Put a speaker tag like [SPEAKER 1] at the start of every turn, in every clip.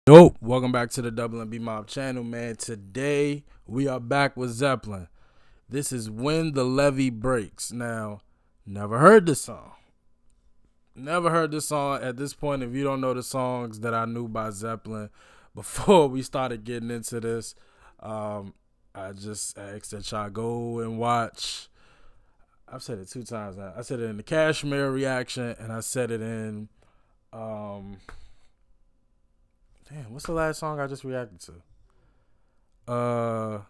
[SPEAKER 1] Yo, welcome back to the Double and B Mob channel, man. Today we are back with Zeppelin. This is When the Levee Breaks. Now, never heard this song. Never heard this song at this point. If you don't know the songs that I knew by Zeppelin before we started getting into this, I just asked that y'all go and watch. I've said it 2 times now. I said it in the Cashmere reaction, and I said it in damn, what's the last song I just reacted to?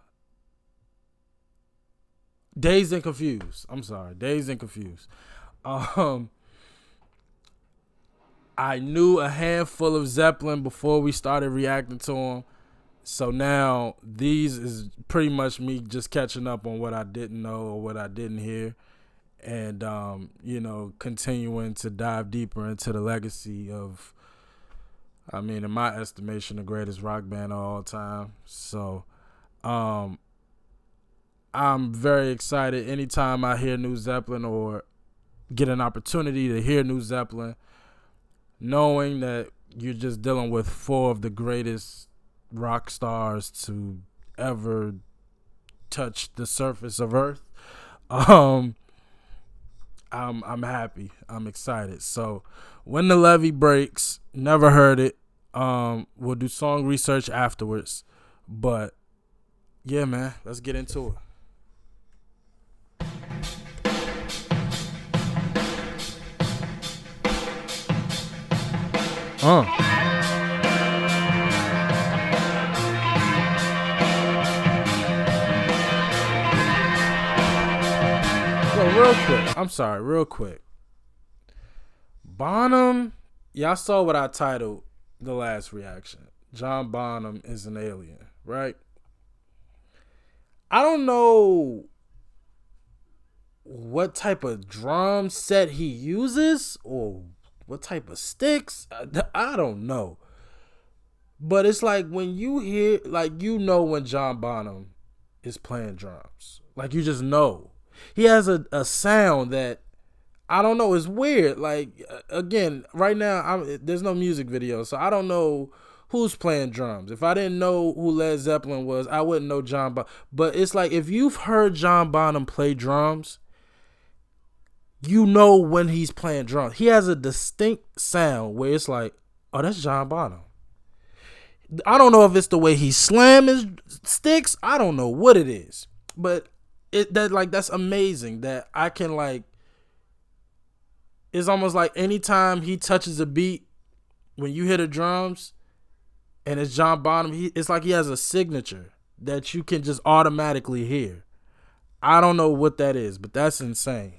[SPEAKER 1] Dazed and Confused. I'm sorry, Dazed and Confused. I knew a handful of Zeppelin before we started reacting to them. So now these is pretty much me just catching up on what I didn't know or what I didn't hear. And, continuing to dive deeper into the legacy of, in my estimation, the greatest rock band of all time. So, I'm very excited anytime I hear new Zeppelin or get an opportunity to hear new Zeppelin, knowing that you're just dealing with 4 of the greatest rock stars to ever touch the surface of Earth. I'm happy. I'm excited. So, When the Levee Breaks, never heard it. We'll do song research afterwards. But yeah, man, let's get into it. Real quick. Bonham, y'all saw what I titled the last reaction. John Bonham is an alien, right? I don't know what type of drum set he uses or what type of sticks. I don't know. But it's like when you hear, when John Bonham is playing drums. Like, you just know. He has a sound that, I don't know, it's weird. Like, again, right now, there's no music video, so I don't know who's playing drums. If I didn't know who Led Zeppelin was, I wouldn't know John Bonham. But it's like, if you've heard John Bonham play drums, you know when he's playing drums. He has a distinct sound where it's like, oh, that's John Bonham. I don't know if it's the way he slams his sticks. I don't know what it is. But that's amazing that I can, it's almost like anytime he touches a beat, when you hear the drums and it's John Bonham, it's like he has a signature that you can just automatically hear. I don't know what that is, but that's insane.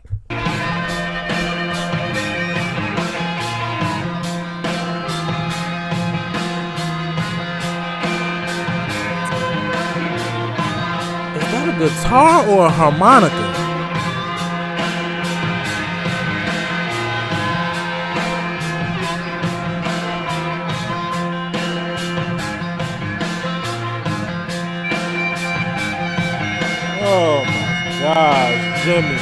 [SPEAKER 1] Is that a guitar or a harmonica? Oh my gosh, Jimmy.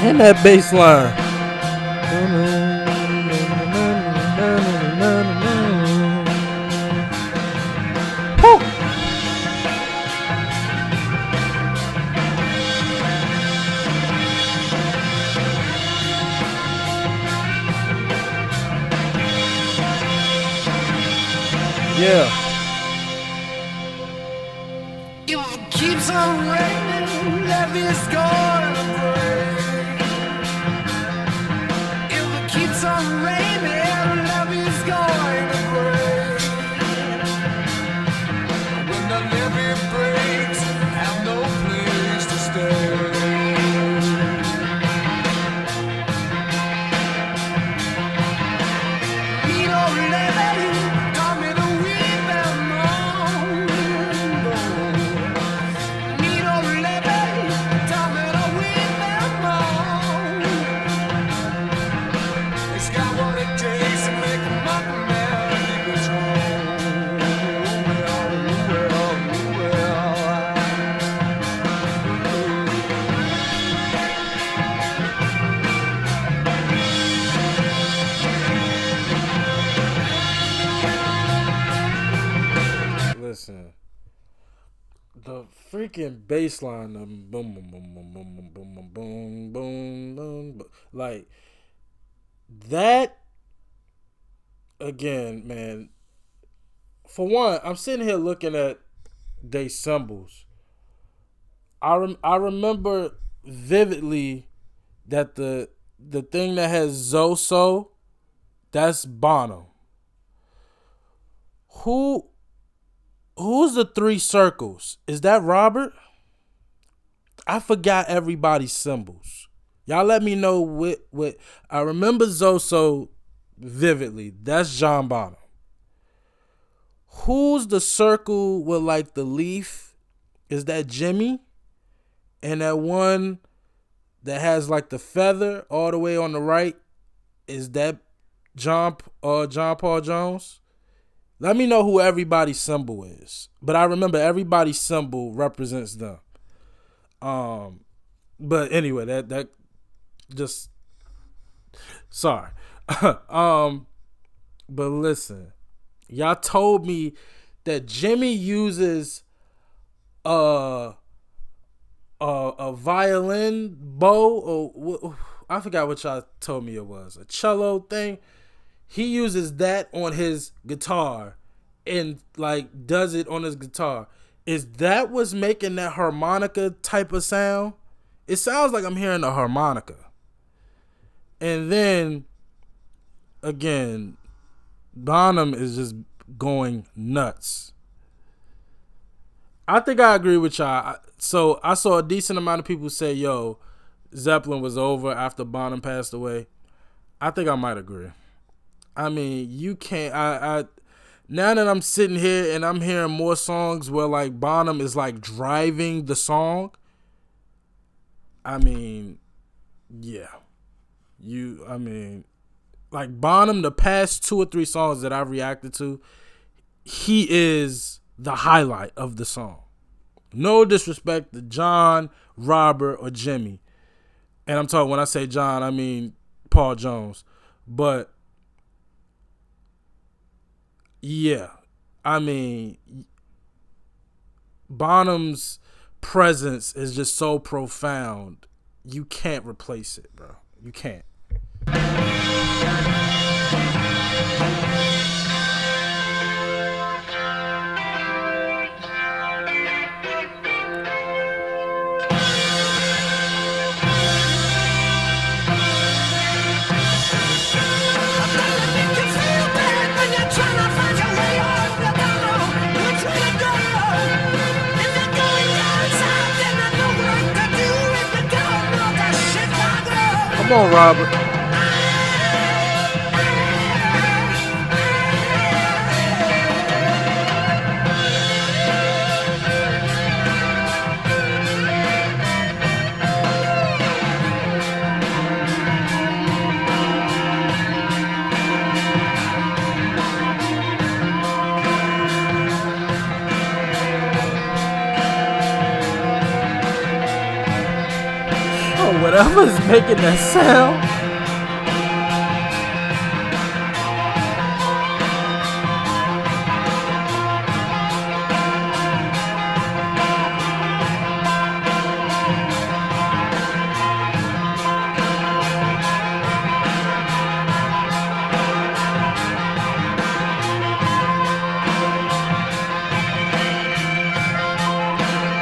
[SPEAKER 1] And that bass line. Yeah.
[SPEAKER 2] If it keeps on raining, Levee's gonna break. If it keeps on raining, Levee's going to break. When the levee breaks, have no place to stay. Need a levee, tell me to
[SPEAKER 1] The freaking bass line, the boom, boom, boom, boom, boom, boom, boom, boom, boom, boom, boom, like that again, man. For one, I'm sitting here looking at they symbols. I remember vividly that the thing that has Zoso, that's Bono. Who's the three circles? Is that Robert? I forgot everybody's symbols. Y'all let me know what I remember Zoso vividly. That's John Bonham. Who's the circle with like the leaf? Is that Jimmy? And that one that has like the feather all the way on the right, is that John Paul Jones? Let me know who everybody's symbol is. But I remember everybody's symbol represents them. But anyway, that just sorry. But listen, y'all told me that Jimmy uses a violin bow, or I forgot what y'all told me it was, a cello thing. He uses that on his guitar and like does it on his guitar. Is that what's making that harmonica type of sound? It sounds like I'm hearing a harmonica. And then again, Bonham is just going nuts. I think I agree with y'all. So I saw a decent amount of people say, yo, Zeppelin was over after Bonham passed away. I think I might agree. I mean, you can't. I now that I'm sitting here and I'm hearing more songs where like Bonham is like driving the song. I mean, yeah, I mean, like Bonham, the past 2 or 3 songs that I've reacted to, he is the highlight of the song. No disrespect to John, Robert, or Jimmy. And I'm talking, when I say John, I mean Paul Jones. But yeah, I mean, Bonham's presence is just so profound. You can't replace it, bro. You can't. Come on, Robert. Whatever's making that sound.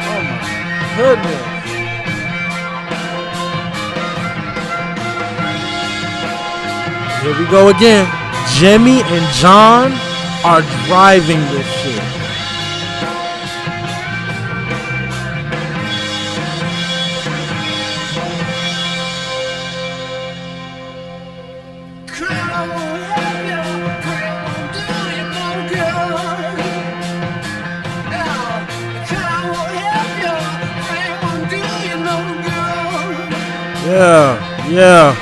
[SPEAKER 1] Oh my goodness. Here we go again. Jimmy and John are driving this shit. Yeah. Yeah.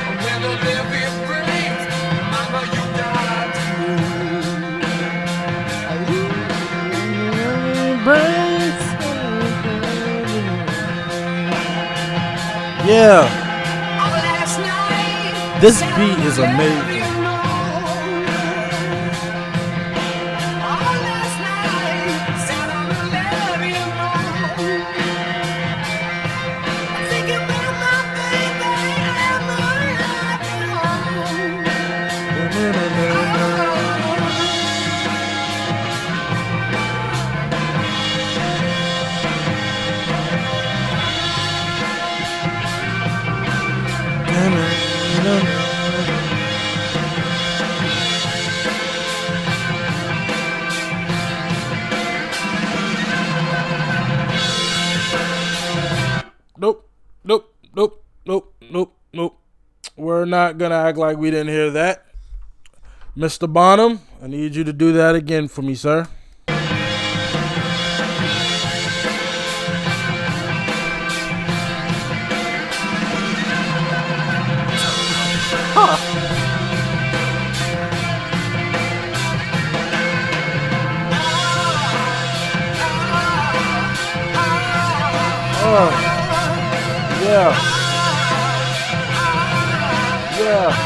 [SPEAKER 1] This beat is amazing. Nope. We're not gonna act like we didn't hear that. Mr. Bonham, I need you to do that again for me, sir. Yeah. Yeah.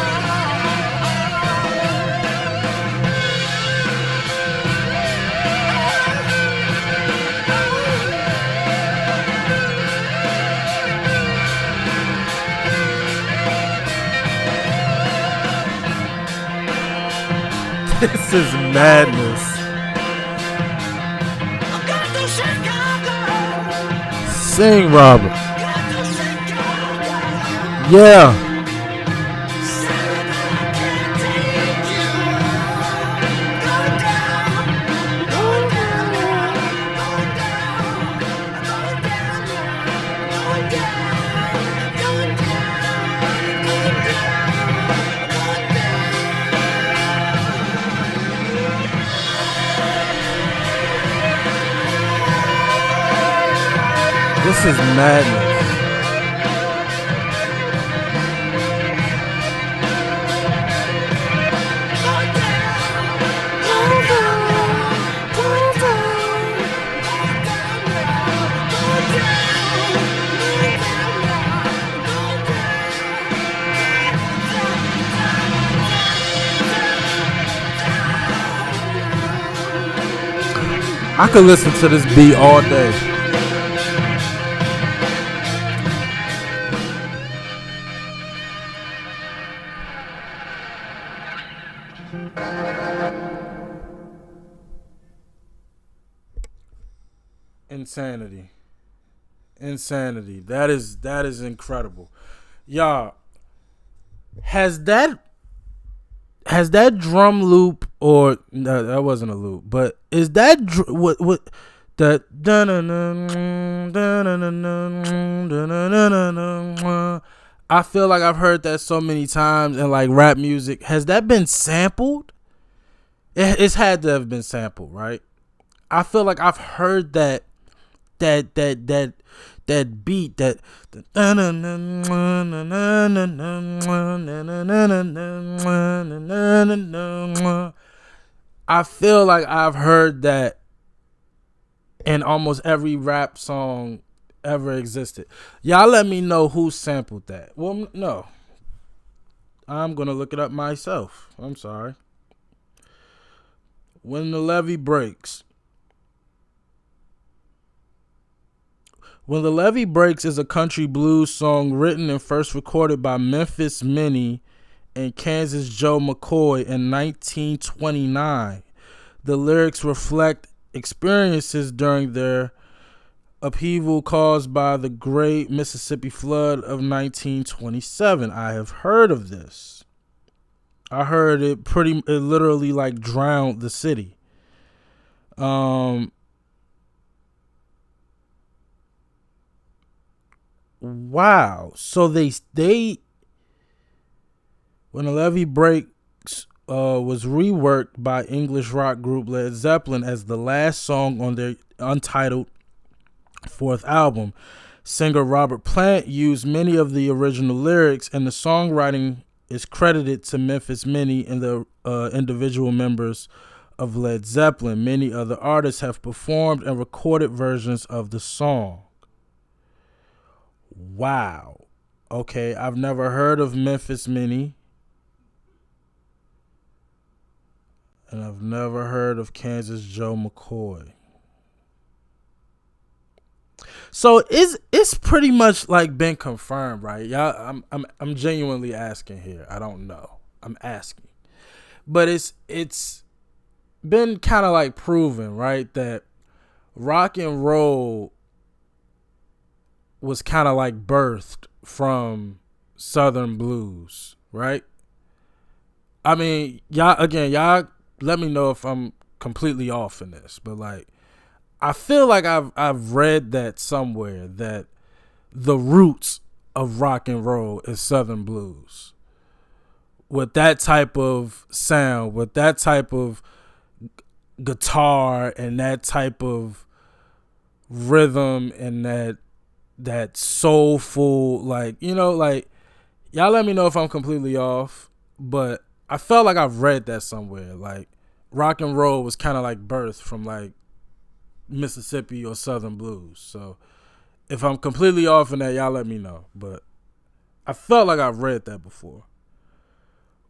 [SPEAKER 1] This is madness. Sing, Robert. Yeah. This is madness. I could listen to this beat all day. Insanity. Insanity. That is incredible. Y'all, has that drum loop, or no, that wasn't a loop, but is that what the I feel like I've heard that so many times in like rap music. Has that been sampled? It's had to have been sampled, right? I feel like I've heard that beat, that I feel like I've heard that in almost every rap song ever existed. Y'all let me know who sampled that. Well, no. I'm going to look it up myself. I'm sorry. When the Levee Breaks. When the Levee Breaks is a country blues song written and first recorded by Memphis Minnie and Kansas Joe McCoy in 1929. The lyrics reflect experiences during their upheaval caused by the Great Mississippi Flood of 1927. I have heard of this. I heard it literally like drowned the city. Wow. So they when the Levee Breaks was reworked by English rock group Led Zeppelin as the last song on their untitled fourth album. Singer Robert Plant used many of the original lyrics, and the songwriting is credited to Memphis Minnie and the individual members of Led Zeppelin. Many other artists have performed and recorded versions of the song. Wow. Okay, I've never heard of Memphis Minnie. And I've never heard of Kansas Joe McCoy. So it's pretty much like been confirmed, right? Y'all, I'm genuinely asking here. I don't know. I'm asking. But it's been kind of like proven, right, that rock and roll was kind of like birthed from Southern blues, right? I mean, y'all let me know if I'm completely off in this, but like I feel like I've read that somewhere that the roots of rock and roll is Southern blues. With that type of sound, with that type of guitar and that type of rhythm and that soulful, like, like, y'all let me know if I'm completely off, but I felt like I've read that somewhere. Like, rock and roll was kind of like birthed from like Mississippi or Southern blues. So if I'm completely off in that, y'all let me know. But I felt like I've read that before.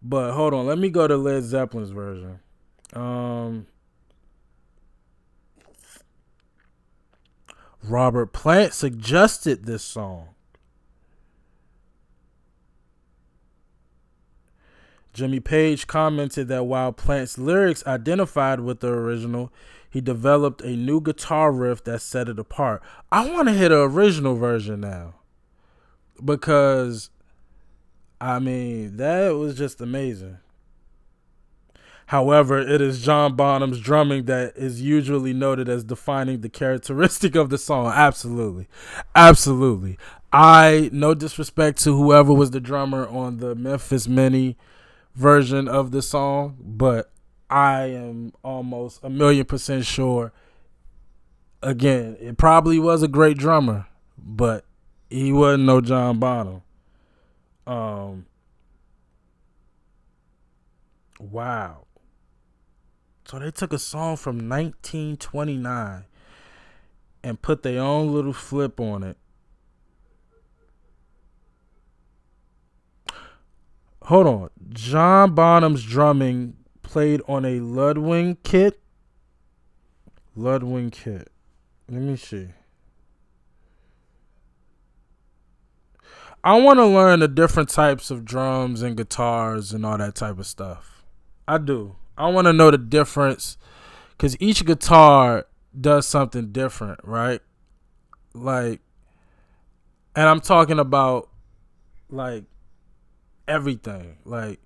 [SPEAKER 1] But hold on, let me go to Led Zeppelin's version. Robert Plant suggested this song. Jimmy Page commented that while Plant's lyrics identified with the original, he developed a new guitar riff that set it apart. I want to hear the original version now because, I mean, that was just amazing. However, it is John Bonham's drumming that is usually noted as defining the characteristic of the song. Absolutely. Absolutely. No disrespect to whoever was the drummer on the Memphis Mini version of the song, but I am almost 1,000,000% sure, again, it probably was a great drummer, but he wasn't no John Bonham. Wow. So they took a song from 1929 and put their own little flip on it. Hold on. John Bonham's drumming played on a Ludwig kit. Ludwig kit. Let me see. I want to learn the different types of drums and guitars and all that type of stuff. I do. I want to know the difference because each guitar does something different, right? Like, and I'm talking about like everything. Like,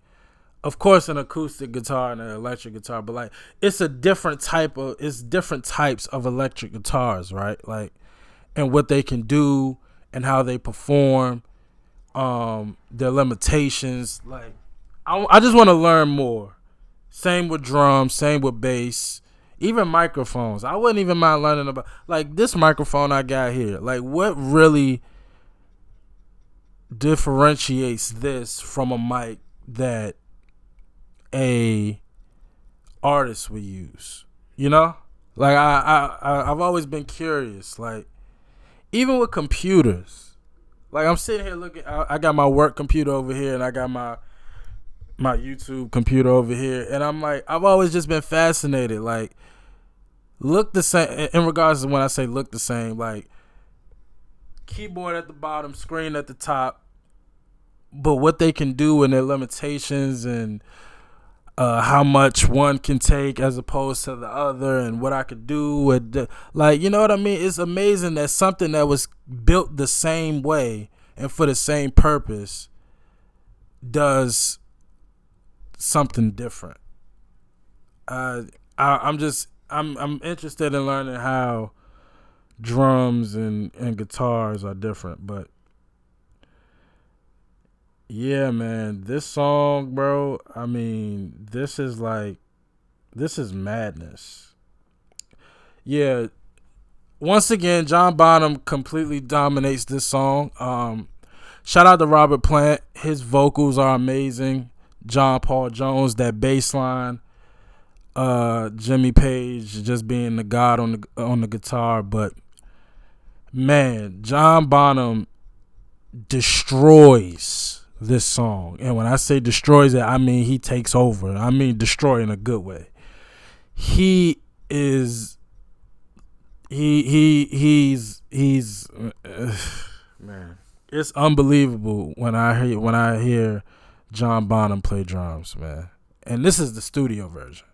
[SPEAKER 1] of course, an acoustic guitar and an electric guitar, but like it's different types of electric guitars, right? Like, and what they can do and how they perform, their limitations. Like, I just want to learn more. Same with drums, same with bass, even microphones. I wouldn't even mind learning about like this microphone I got here. Like, what really differentiates this from a mic that a artist would use? You know, like I've always been curious. Like, even with computers, like I'm sitting here looking. I got my work computer over here, and I got my YouTube computer over here, and I'm like, I've always just been fascinated. Like, look the same in regards to when I say look the same, like keyboard at the bottom, screen at the top, but what they can do and their limitations and how much one can take as opposed to the other, and what I could do with like, you know what I mean? It's amazing that something that was built the same way and for the same purpose does something different. I'm interested in learning how drums and guitars are different, but yeah, man, this song, bro, I mean, this is madness. Yeah, once again, John Bonham completely dominates this song. Shout out to Robert Plant. His vocals are amazing. John Paul Jones, that bass line. Jimmy Page just being the god on the guitar, but man, John Bonham destroys this song. And when I say destroys it, I mean he takes over. I mean destroy in a good way. He's man, it's unbelievable when I hear John Bonham play drums, man. And this is the studio version.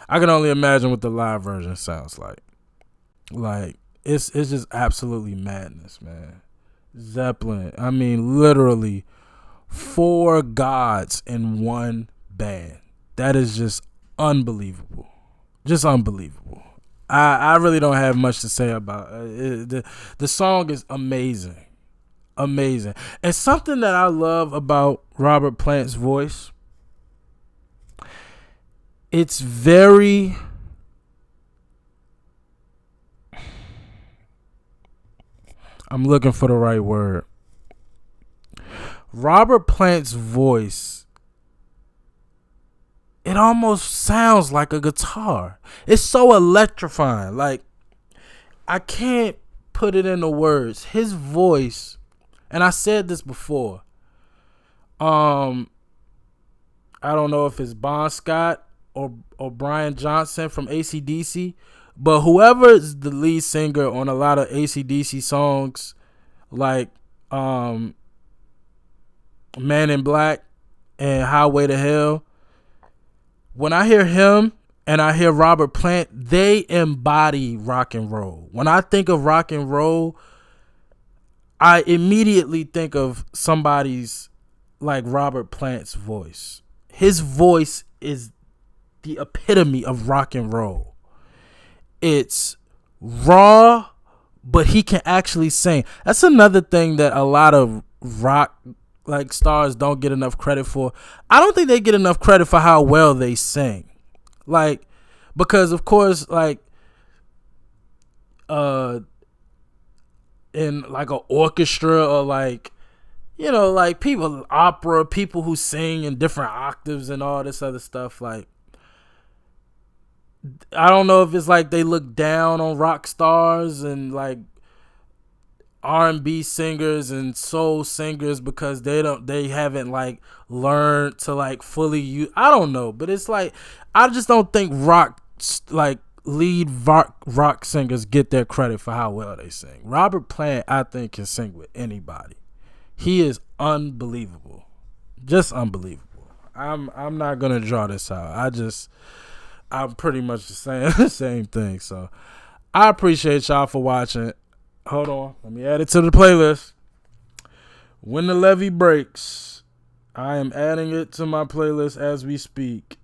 [SPEAKER 1] I can only imagine what the live version sounds like. Like, it's just absolutely madness, man. Zeppelin, I mean, literally 4 gods in one band. That is just unbelievable. Just unbelievable. I really don't have much to say about it. The song is amazing. amazing. And something that I love about Robert Plant's voice, it's very, I'm looking for the right word. Robert Plant's voice, it almost sounds like a guitar. It's so electrifying. Like, I can't put it into words. His voice, and I said this before. I don't know if it's Bon Scott or Brian Johnson from AC/DC, but whoever is the lead singer on a lot of AC/DC songs, like Man in Black and Highway to Hell, when I hear him and I hear Robert Plant, they embody rock and roll. When I think of rock and roll, I immediately think of somebody's like Robert Plant's voice. His voice is the epitome of rock and roll. It's raw, but he can actually sing. That's another thing that a lot of rock like stars don't get enough credit for. I don't think they get enough credit for how well they sing. Like, because of course, like in like an orchestra or like, you know, like people, opera, people who sing in different octaves and all this other stuff, like, I don't know if it's like they look down on rock stars and like R&B singers and soul singers because they haven't like learned to like fully use. I don't know, but it's like I just don't think lead rock singers get their credit for how well they sing. Robert Plant, I think, can sing with anybody. He is unbelievable, just unbelievable. I'm not gonna draw this out. I'm pretty much saying the same thing. So I appreciate y'all for watching. Hold on, let me add it to the playlist. When the Levee breaks, I am adding it to my playlist as we speak.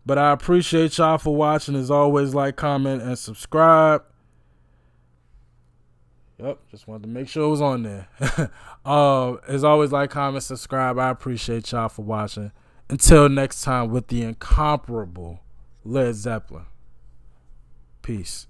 [SPEAKER 1] But I appreciate y'all for watching. As always, like, comment, and subscribe. Yep, just wanted to make sure it was on there. As always, like, comment, subscribe. I appreciate y'all for watching. Until next time with the incomparable Led Zeppelin. Peace.